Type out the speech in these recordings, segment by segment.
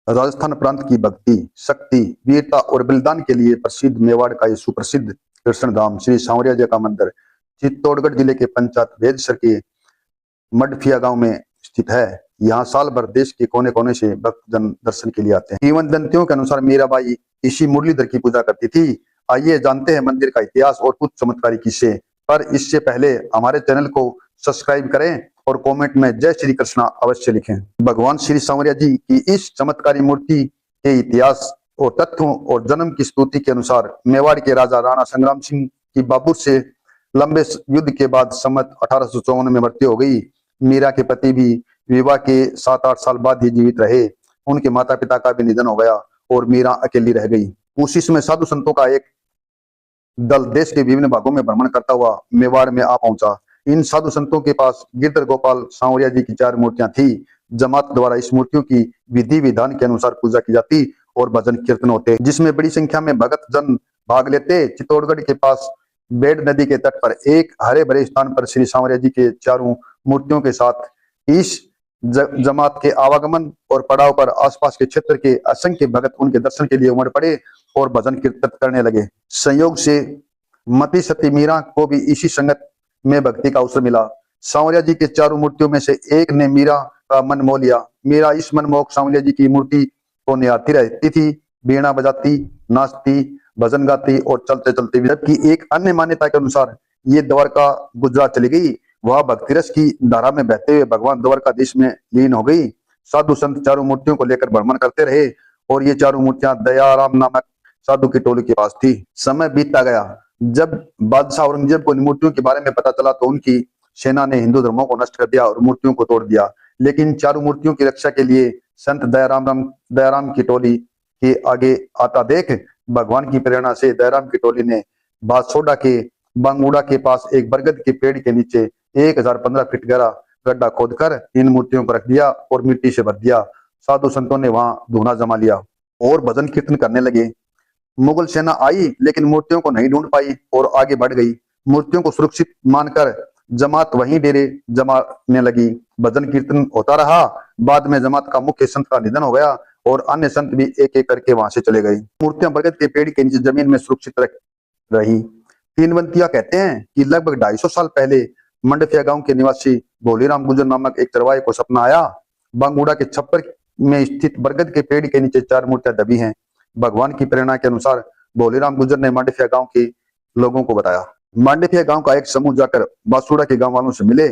राजस्थान प्रांत की भक्ति, शक्ति, वीरता और बलिदान के लिए प्रसिद्ध मेवाड़ का ये सुप्रसिद्ध कृष्ण धाम श्री सांवरिया जी का मंदिर चित्तौड़गढ़ जिले के पंचायत वेदसर के मडफिया गांव में स्थित है। यहाँ साल भर देश के कोने कोने से भक्तजन दर्शन के लिए आते हैं। किंवदंतियों के अनुसार मीराबाई इसी मुरलीधर की पूजा करती थी। आइए जानते हैं मंदिर का इतिहास और कुछ चमत्कारी किस्से। पर इससे पहले हमारे चैनल को सब्सक्राइब करें और कमेंट में जय श्री कृष्णा अवश्य लिखें। भगवान श्री सांवरिया जी की इस चमत्कारी मूर्ति के इतिहास और तथ्यों और जन्म की स्तुति के अनुसार मेवाड़ के राजा राणा संग्राम सिंह की बाबुर से लंबे युद्ध के बाद सम्मत 1854 में मृत्यु हो गई। मीरा के पति भी विवाह के 7-8 साल बाद ही जीवित रहे। उनके माता पिता का भी निधन हो गया और मीरा अकेली रह गई। उसी समय साधु संतों का एक दल देश के विभिन्न भागों में भ्रमण करता हुआ मेवाड़ में आ पहुंचा। इन साधु संतों के पास गिरधर गोपाल सांवरिया जी की 4 मूर्तियां थी। जमात द्वारा इस मूर्तियों की विधि विधान के अनुसार पूजा की जाती और भजन कीर्तन होते, जिसमें बड़ी संख्या में भगत जन भाग लेते। चित्तौड़गढ़ के पास बेड नदी के तट पर एक हरे भरे स्थान पर श्री सांवरिया जी के 4 मूर्तियों के साथ इस जमात के आवागमन और पड़ाव पर आसपास के क्षेत्र के असंख्य भगत उनके दर्शन के लिए उमड़ पड़े और भजन कीर्तन करने लगे। संयोग से मती सती मीरा को भी इसी संगत में भक्ति का अवसर मिला। सांवरिया जी के 4 मूर्तियों में से एक ने मीरा का मन मोह लिया। मीरा इस मनमोहक सांवरिया जी की मूर्ति को निहारती रहती थी, बीणा बजाती, नाचती, भजन गाती और चलते चलते। जबकि एक अन्य मान्यता के अनुसार ये द्वारका गुजरात चली गई। वह भक्ति रस की धारा में बहते हुए भगवान द्वारकाधीश में लीन हो गई। साधु संत 4 मूर्तियों को लेकर भ्रमण करते रहे और ये 4 मूर्तियां दयाराम नामक साधु की टोली के पास थी। समय बीतता गया। जब बादशाह औरंगजेब को इन मूर्तियों के बारे में पता चला तो उनकी सेना ने हिंदू धर्मों को नष्ट कर दिया और मूर्तियों को तोड़ दिया। लेकिन 4 मूर्तियों की रक्षा के लिए संत दयाराम की टोली के आगे आता देख भगवान की प्रेरणा से दयाराम की टोली ने बासोडा के बांगुड़ा के पास एक बरगद के पेड़ के नीचे 1015 फीट गहरा गड्ढा खोदकर इन मूर्तियों को रख दिया और मिट्टी से भर दिया। साधु संतों ने वहां धूना जमा लिया और भजन कीर्तन करने लगे। मुगल सेना आई लेकिन मूर्तियों को नहीं ढूंढ पाई और आगे बढ़ गई। मूर्तियों को सुरक्षित मानकर जमात वहीं डेरे जमाने लगी। भजन कीर्तन होता रहा। बाद में जमात का मुख्य संत का निधन हो गया और अन्य संत भी एक एक करके वहां से चले गए। मूर्तियां बरगद के पेड़ के नीचे जमीन में सुरक्षित रही। किंवदंतियां कहते हैं कि लगभग 250 साल पहले मंडफिया गांव के निवासी भोलीराम गुजर नामक एक चरवाहे को सपना आया। बांगुड़ा के छप्पर में स्थित बरगद के पेड़ के नीचे 4 मूर्तियां दबी हैं। भगवान की प्रेरणा के अनुसार भोलीराम गुजर ने मांडफिया गांव के लोगों को बताया। मांडफिया गांव का एक समूह जाकर बासुड़ा के गांव वालों से मिले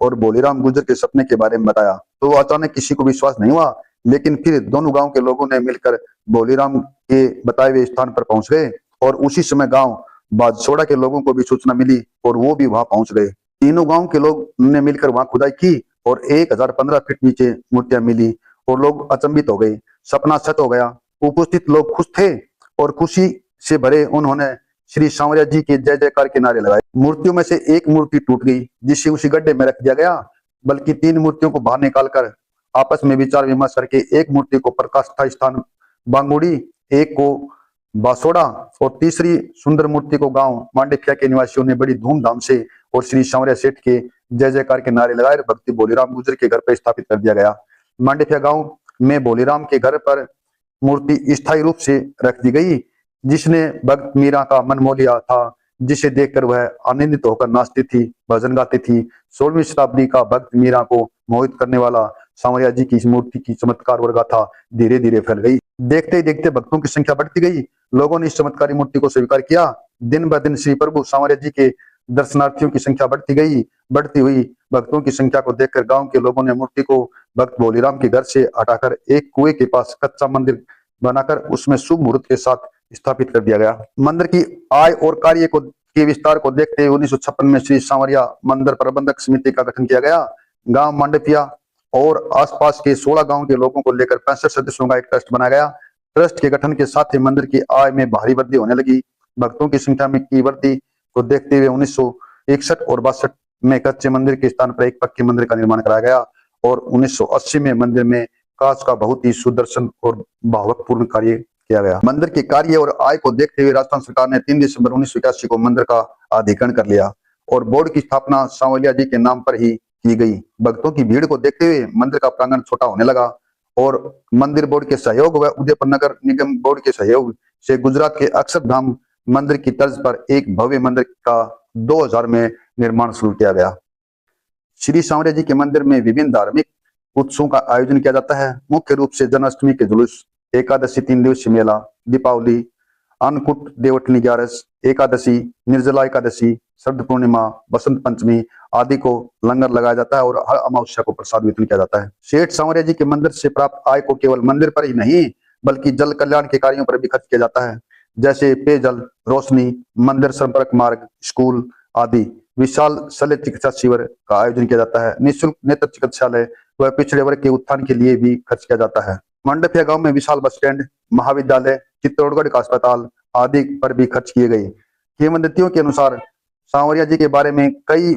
और भोलीराम गुजर के सपने के बारे में बताया तो अचानक किसी को विश्वास नहीं हुआ। लेकिन फिर दोनों गांव के लोगों ने मिलकर भोलीराम के बताए हुए स्थान पर पहुंच गए और उसी समय गांव बासुड़ा के लोगों को भी सूचना मिली और वो भी वहां पहुंच गए। तीनों गांव के लोग ने मिलकर वहां खुदाई की और 1015 फीट नीचे मूर्तियां मिली और लोग अचंभित हो गए। सपना सच हो गया। उपस्थित लोग खुश थे और खुशी से भरे उन्होंने श्री सांवरिया जी के जय जयकार के नारे लगाए। मूर्तियों में से एक मूर्ति टूट गई जिसे उसी गड्ढे में रख दिया गया, बल्कि 3 मूर्तियों को बाहर निकालकर आपस में विचार विमर्श करके एक मूर्ति को प्रतिष्ठा स्थान बांगुड़ी, एक को बासोड़ा और तीसरी सुंदर मूर्ति को गांव मांडफिया के निवासियों ने बड़ी धूमधाम से और श्री सांवरिया सेठ के जय जयकार के नारे लगाए भक्ति भोलीराम गुजर के घर पर स्थापित कर दिया गया। मांडफिया गांव में भोलीराम के घर पर मूर्ति स्थायी रूप से रख दी गई जिसने भक्त मीरा का मन मोह लिया था, जिसे देखकर वह आनंदित होकर नाचती थी, भजन गाती थी। 16वीं शताब्दी का भक्त मीरा को मोहित करने वाला सांवरिया जी की इस मूर्ति की चमत्कार और गाथा धीरे धीरे फैल गई। देखते ही देखते भक्तों की संख्या बढ़ती गई। लोगों ने इस चमत्कारी मूर्ति को स्वीकार किया। दिन ब दिन श्री प्रभु सांवरिया जी के दर्शनार्थियों की संख्या बढ़ती गई। बढ़ती हुई भक्तों की संख्या को देखकर गांव के लोगों ने मूर्ति को भक्त भोलीराम के घर से हटाकर एक कुएं के पास कच्चा मंदिर बनाकर उसमें शुभ मुहूर्त के साथ स्थापित कर दिया गया। मंदिर की आय और कार्य के विस्तार को देखते हुए 1956 में श्री सांवरिया मंदिर प्रबंधक समिति का गठन किया गया। गांव मांडफिया और आसपास के 16 गांव के लोगों को लेकर 65 सदस्यों का एक ट्रस्ट बनाया गया। ट्रस्ट के गठन के साथ ही मंदिर की आय में भारी वृद्धि होने लगी। भक्तों की संख्या में की वृद्धि को देखते हुए 1961 और 62 में कच्चे मंदिर के स्थान पर एक पक्के मंदिर का निर्माण कराया गया और 1980 में मंदिर में कांच का बहुत ही सुदर्शन और भावपूर्ण कार्य किया गया। मंदिर के कार्य और आय को देखते हुए राजस्थान सरकार ने 3 दिसंबर 1981 को मंदिर का अधिग्रहण कर लिया और बोर्ड की स्थापना सांवरिया जी के नाम पर ही की गई। भक्तों की भीड़ को देखते हुए मंदिर का प्रांगण छोटा होने लगा और मंदिर बोर्ड के सहयोग व उदयपुर नगर निगम बोर्ड के सहयोग से गुजरात के अक्षरधाम मंदिर की तर्ज पर एक भव्य मंदिर का 2000 में निर्माण शुरू किया गया। श्री सांवरिया जी के मंदिर में विभिन्न धार्मिक उत्सवों का आयोजन किया जाता है। मुख्य रूप से जन्माष्टमी के जुलूस, एकादशी 3 दिवसीय मेला, दीपावली, अन्नकूट देवउठनी 11, एकादशी, निर्जला एकादशी, शरद पूर्णिमा, बसंत पंचमी आदि को लंगर लगाया जाता है और हर अमावस्या को प्रसाद वितरण किया जाता है। सेठ सांवरिया जी के मंदिर से प्राप्त आय को केवल मंदिर पर ही नहीं बल्कि जल कल्याण के कार्यों पर भी खर्च किया जाता है, जैसे पेयजल, रोशनी, मंदिर संपर्क मार्ग, स्कूल आदि। विशाल शल्य चिकित्सा शिविर का आयोजन किया जाता है। निःशुल्क नेत्र चिकित्सालय व पिछड़े वर्ग के उत्थान के लिए भी खर्च किया जाता है। मंडफिया गांव में विशाल बस स्टैंड, महाविद्यालय, चित्तौड़गढ़ का अस्पताल आदि पर भी खर्च किए गए। किंवदंतियों के अनुसार सांवरिया जी के बारे में कई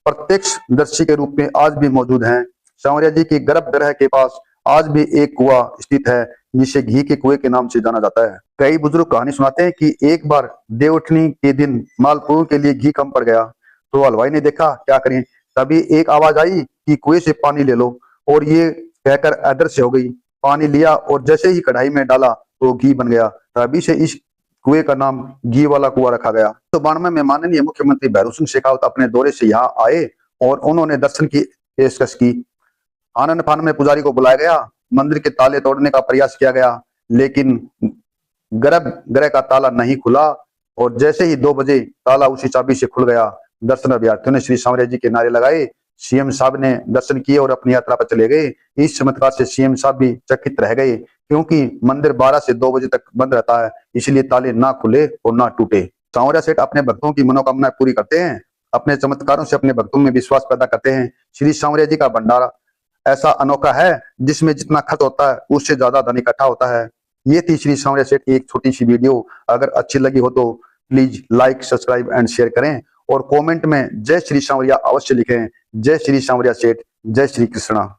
प्रत्यक्षदर्शी के रूप में आज भी मौजूद हैं। सांवरिया जी के गर्भगृह के पास आज भी एक कुआं स्थित है जिसे घी के कुएं के नाम से जाना जाता है। कई बुजुर्ग कहानी सुनाते हैं कि एक बार देवउठनी के दिन मालपुओं के लिए घी कम पड़ गया तो हलवाई ने देखा क्या करें, तभी एक आवाज आई कि कुएं से पानी ले लो, और ये कहकर अदृश्य हो गई। पानी लिया और जैसे ही कढ़ाई में डाला तो घी बन गया। तभी से इस कुएं का नाम घी वाला कुआं रखा गया। तो 92 में माननीय मुख्यमंत्री भैरों सिंह शेखावत अपने दौरे से यहाँ आए और उन्होंने दर्शन की पेशकश की। आनंद फानन में पुजारी को बुलाया गया, मंदिर के ताले तोड़ने का प्रयास किया गया, लेकिन गर्भगृह का ताला नहीं खुला और जैसे ही 2 बजे ताला उसी चाबी से खुल गया। दर्शन अभ्यर्थियों ने श्री सांवरिया जी के नारे लगाए। सीएम साहब ने दर्शन किए और अपनी यात्रा पर चले गए। इस चमत्कार से सीएम साहब भी चकित रह गए, क्योंकि मंदिर 12 से 2 बजे तक बंद रहता है, इसलिए ताले ना खुले और ना टूटे। सांवरिया सेठ अपने भक्तों की मनोकामनाएं पूरी करते हैं, अपने चमत्कारों से अपने भक्तों में विश्वास पैदा करते हैं। श्री सांवरिया जी का भंडारा ऐसा अनोखा है जिसमें जितना खर्च होता है उससे ज्यादा धन इकट्ठा होता है। ये थी श्री सांवरिया सेठ की एक छोटी सी वीडियो। अगर अच्छी लगी हो तो please like, subscribe and share करें और कमेंट में जय श्री सांवरिया अवश्य लिखें। जय श्री सांवरिया सेठ, जय श्री कृष्णा।